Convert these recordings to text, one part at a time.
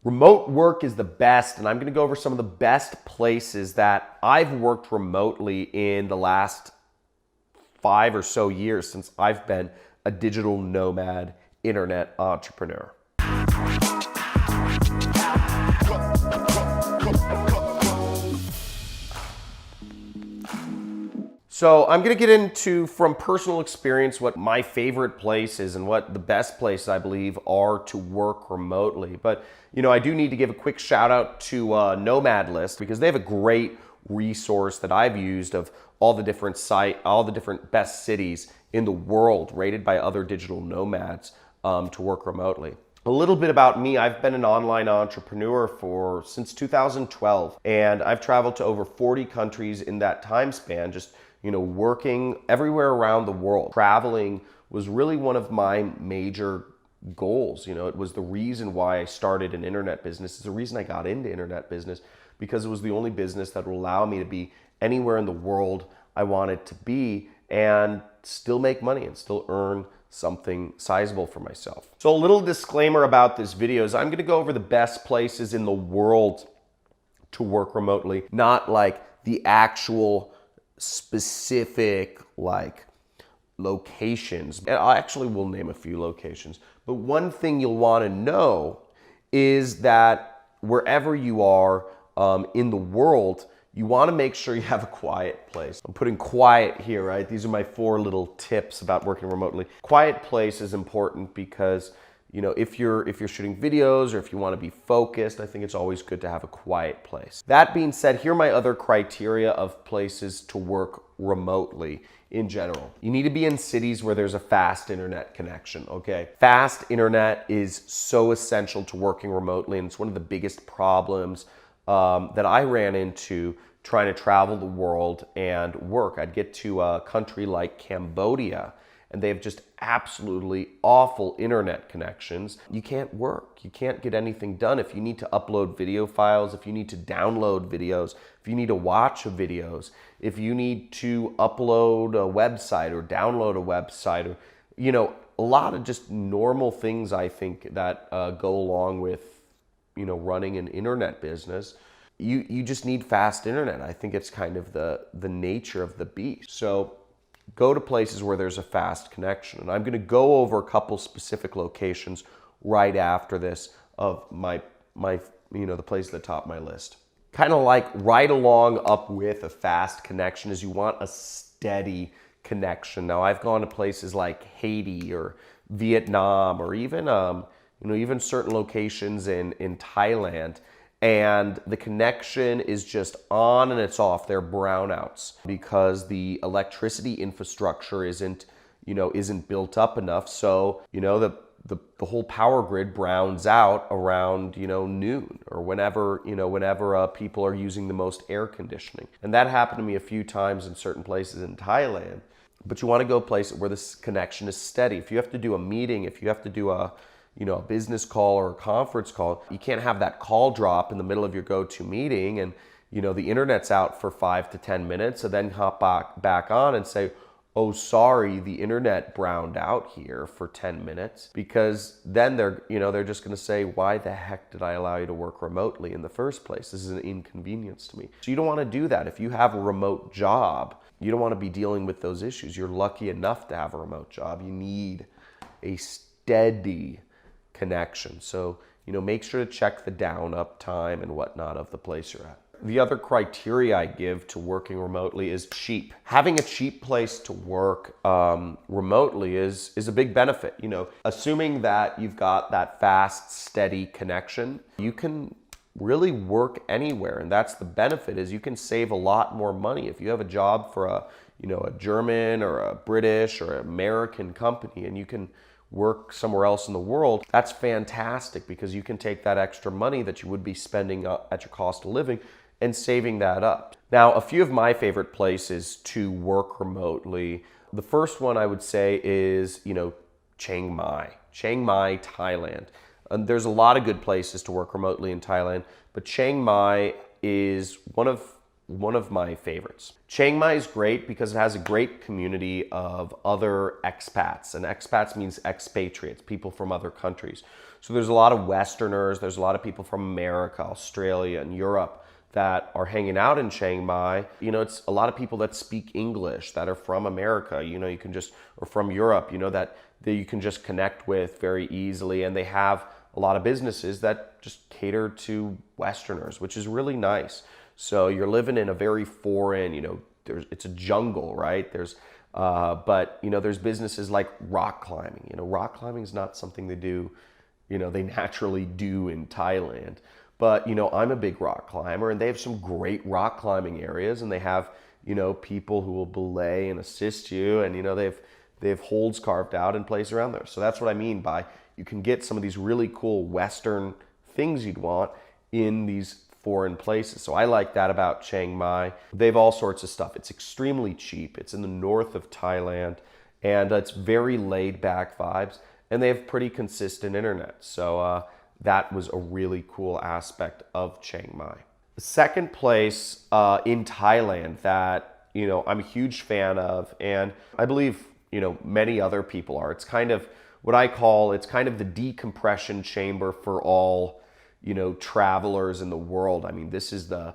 Remote work is the best, and I'm gonna go over some of the best places that I've worked remotely in the last 5 or so years since I've been a digital nomad internet entrepreneur. So I'm gonna get into, from personal experience, what my favorite places and what the best places I believe are to work remotely. But I do need to give a quick shout out to Nomad List, because they have a great resource that I've used of all the different best cities in the world rated by other digital nomads to work remotely. A little bit about me. I've been an online entrepreneur since 2012, and I've traveled to over 40 countries in that time span, just working everywhere around the world. Traveling was really one of my major goals. It was the reason why I started an internet business. It's the reason I got into internet business, because it was the only business that would allow me to be anywhere in the world I wanted to be and still make money and still earn something sizable for myself. So a little disclaimer about this video is I'm gonna go over the best places in the world to work remotely, not like the actual specific locations. And I actually will name a few locations, but one thing you'll want to know is that wherever you are in the world, you want to make sure you have a quiet place. I'm putting quiet here, right? These are my 4 little tips about working remotely. Quiet place is important because if you're shooting videos or if you want to be focused, I think it's always good to have a quiet place. That being said, here are my other criteria of places to work remotely in general. You need to be in cities where there's a fast internet connection, okay? Fast internet is so essential to working remotely, and it's one of the biggest problems that I ran into trying to travel the world and work. I'd get to a country like Cambodia, and they have just absolutely awful internet connections. You can't work. You can't get anything done. If you need to upload video files, if you need to download videos, if you need to watch videos, if you need to upload a website or download a website, or a lot of just normal things I think that go along with running an internet business. You just need fast internet. I think it's kind of the nature of the beast. So go to places where there's a fast connection. And I'm going to go over a couple specific locations right after this of the place at the top of my list. Kind of like right along up with a fast connection is you want a steady connection. Now I've gone to places like Haiti or Vietnam, or even certain locations in Thailand, and the connection is just on and it's off. They're brownouts because the electricity infrastructure isn't built up enough. So the whole power grid browns out around noon, or whenever people are using the most air conditioning. And that happened to me a few times in certain places in Thailand. But you want to go places where this connection is steady. If you have to do a meeting, if you have to do a business call or a conference call, you can't have that call drop in the middle of your go-to meeting and, the internet's out for 5 to 10 minutes, so then hop back on and say, oh, sorry, the internet browned out here for 10 minutes, because then they're just going to say, why the heck did I allow you to work remotely in the first place? This is an inconvenience to me. So you don't want to do that. If you have a remote job, you don't want to be dealing with those issues. You're lucky enough to have a remote job. You need a steady connection. So, make sure to check the down up time and whatnot of the place you're at. The other criteria I give to working remotely is cheap. Having a cheap place to work remotely is a big benefit. Assuming that you've got that fast, steady connection, you can really work anywhere. And that's the benefit, is you can save a lot more money. If you have a job for a German or a British or American company, and you can work somewhere else in the world, that's fantastic, because you can take that extra money that you would be spending at your cost of living and saving that up. Now, a few of my favorite places to work remotely. The first one I would say is, Chiang Mai, Thailand. There's a lot of good places to work remotely in Thailand, but Chiang Mai is one of my favorites. Chiang Mai is great because it has a great community of other expats, and expats means expatriates, people from other countries. So there's a lot of Westerners, there's a lot of people from America, Australia, and Europe that are hanging out in Chiang Mai. You know, it's a lot of people that speak English that are from America, you know, you can just, or from Europe, you know, that you can just connect with very easily. And they have a lot of businesses that just cater to Westerners, which is really nice. So you're living in a very foreign, you know, it's a jungle, right? But you know, there's businesses like rock climbing. You know, rock climbing is not something they do, you know, they naturally do in Thailand. But you know, I'm a big rock climber, and they have some great rock climbing areas, and they have, you know, people who will belay and assist you, and you know, they have holds carved out and place around there. So that's what I mean by you can get some of these really cool Western things you'd want in these foreign places. So I like that about Chiang Mai. They have all sorts of stuff. It's extremely cheap. It's in the north of Thailand, and it's very laid back vibes, and they have pretty consistent internet. So that was a really cool aspect of Chiang Mai. The second place in Thailand that, you know, I'm a huge fan of, and I believe, you know, many other people are. It's kind of what I call, it's kind of the decompression chamber for all, you know, travelers in the world. I mean, this is the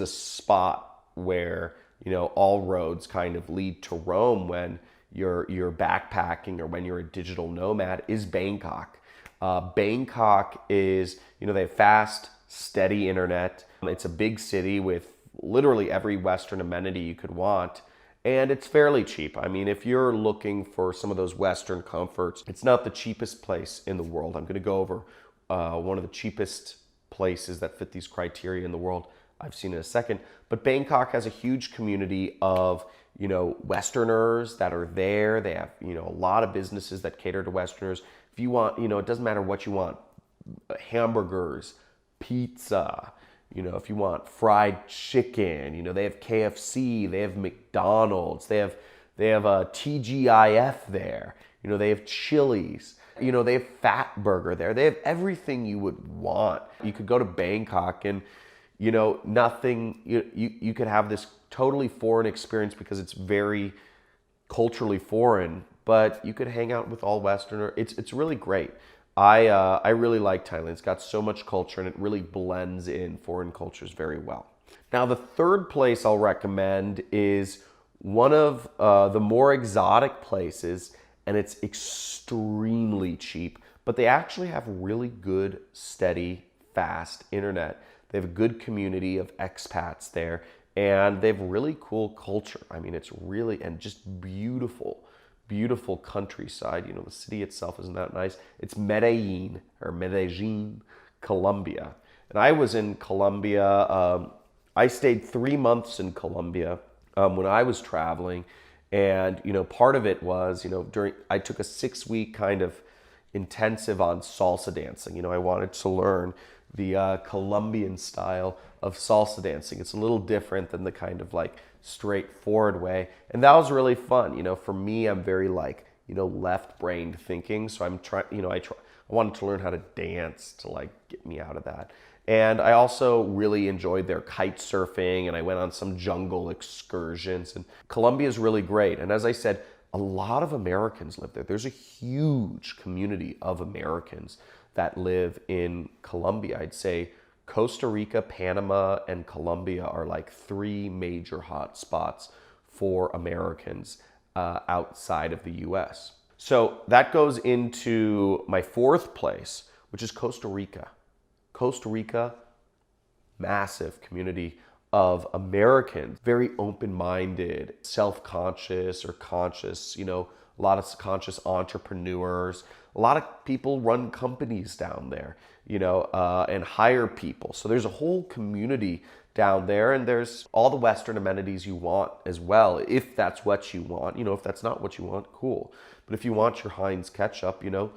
spot where, you know, all roads kind of lead to Rome when you're backpacking or when you're a digital nomad, is Bangkok. Bangkok is, you know, they have fast, steady internet. It's a big city with literally every Western amenity you could want. And it's fairly cheap. I mean, if you're looking for some of those Western comforts, it's not the cheapest place in the world. I'm going to go over one of the cheapest places that fit these criteria in the world I've seen in a second. But Bangkok has a huge community of, you know, Westerners that are there. They have, you know, a lot of businesses that cater to Westerners. If you want, you know, it doesn't matter what you want, hamburgers, pizza, you know, if you want fried chicken, you know, they have KFC, they have McDonald's, they have a TGIF there, you know, they have Chili's, you know, they have Fat Burger there. They have everything you would want. You could go to Bangkok and, you know, nothing, you could have this totally foreign experience because it's very culturally foreign, but you could hang out with all Westerner. It's really great. I really like Thailand. It's got so much culture, and it really blends in foreign cultures very well. Now, the third place I'll recommend is one of the more exotic places, and it's extremely cheap, but they actually have really good, steady, fast internet. They have a good community of expats there, and they have really cool culture. I mean, it's really, and just beautiful countryside. You know, the city itself isn't that nice. It's Medellin, Colombia. And I was in Colombia. I stayed 3 months in Colombia when I was traveling. And, you know, part of it was, you know, I took a 6-week kind of intensive on salsa dancing. You know, I wanted to learn the Colombian style of salsa dancing. It's a little different than the kind of like straightforward way. And that was really fun. You know, for me, I'm very like, you know, left-brained thinking. So I'm trying, you know, I wanted to learn how to dance to like get me out of that. And I also really enjoyed their kite surfing, and I went on some jungle excursions. And Colombia is really great. And as I said, a lot of Americans live there. There's a huge community of Americans that live in Colombia. I'd say Costa Rica, Panama, and Colombia are like 3 major hot spots for Americans outside of the US. So that goes into my 4th place, which is Costa Rica. Costa Rica, massive community of Americans, very open-minded, self-conscious or conscious, you know, a lot of conscious entrepreneurs. A lot of people run companies down there, you know, and hire people. So there's a whole community down there, and there's all the Western amenities you want as well, if that's what you want. You know, if that's not what you want, cool. But if you want your Heinz ketchup, you know,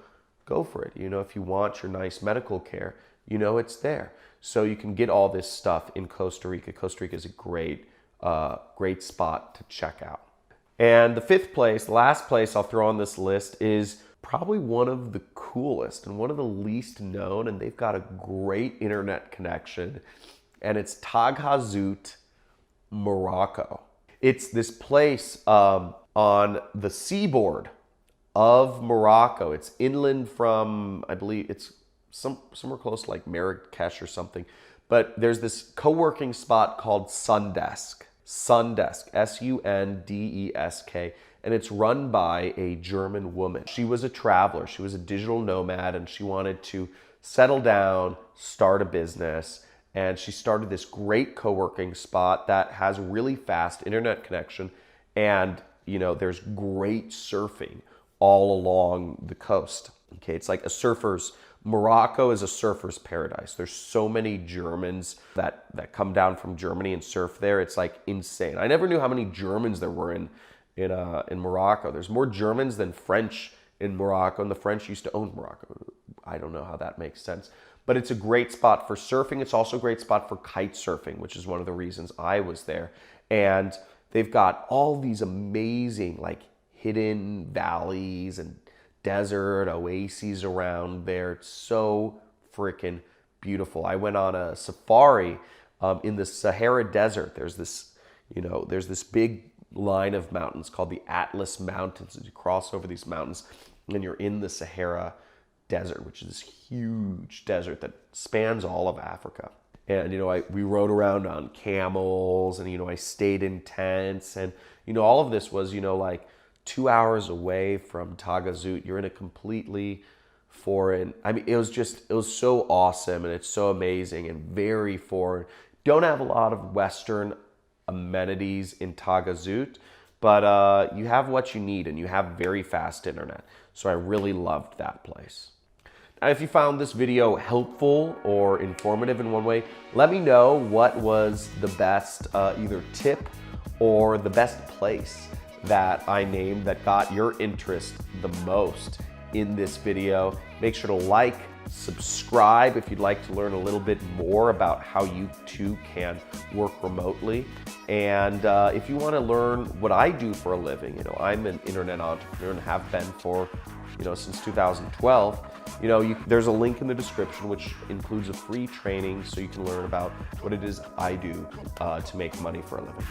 go for it. You know, if you want your nice medical care, you know, it's there. So you can get all this stuff in Costa Rica. Costa Rica is a great spot to check out. And the 5th place, the last place I'll throw on this list, is probably one of the coolest and one of the least known, and they've got a great internet connection, and it's Taghazout, Morocco. It's this place on the seaboard of Morocco. It's inland from, I believe it's somewhere close to like Marrakesh or something. But there's this co-working spot called Sundesk. Sundesk, Sundesk, and it's run by a German woman. She was a traveler, she was a digital nomad, and she wanted to settle down, start a business, and she started this great co-working spot that has really fast internet connection, and there's great surfing all along the coast. Okay, it's like Morocco is a surfer's paradise. There's so many Germans that come down from Germany and surf there. It's like insane. I never knew how many Germans there were in Morocco. There's more Germans than French in Morocco, and the French used to own Morocco. I don't know how that makes sense. But it's a great spot for surfing. It's also a great spot for kite surfing, which is one of the reasons I was there. And they've got all these amazing like hidden valleys and desert oases around there. It's so freaking beautiful. I went on a safari in the Sahara Desert. There's this big line of mountains called the Atlas Mountains. You cross over these mountains and you're in the Sahara Desert, which is this huge desert that spans all of Africa. And we rode around on camels, and I stayed in tents, and all of this was like 2 hours away from Tagazout. You're in a completely foreign, it was so awesome, and it's so amazing and very foreign. Don't have a lot of Western amenities in Tagazout, but you have what you need, and you have very fast internet. So I really loved that place. Now, if you found this video helpful or informative in one way, let me know what was the best either tip or the best place that I named that got your interest the most in this video. Make sure to like, subscribe if you'd like to learn a little bit more about how you too can work remotely. And if you want to learn what I do for a living, I'm an internet entrepreneur and have been for since 2012. There's a link in the description which includes a free training so you can learn about what it is I do to make money for a living.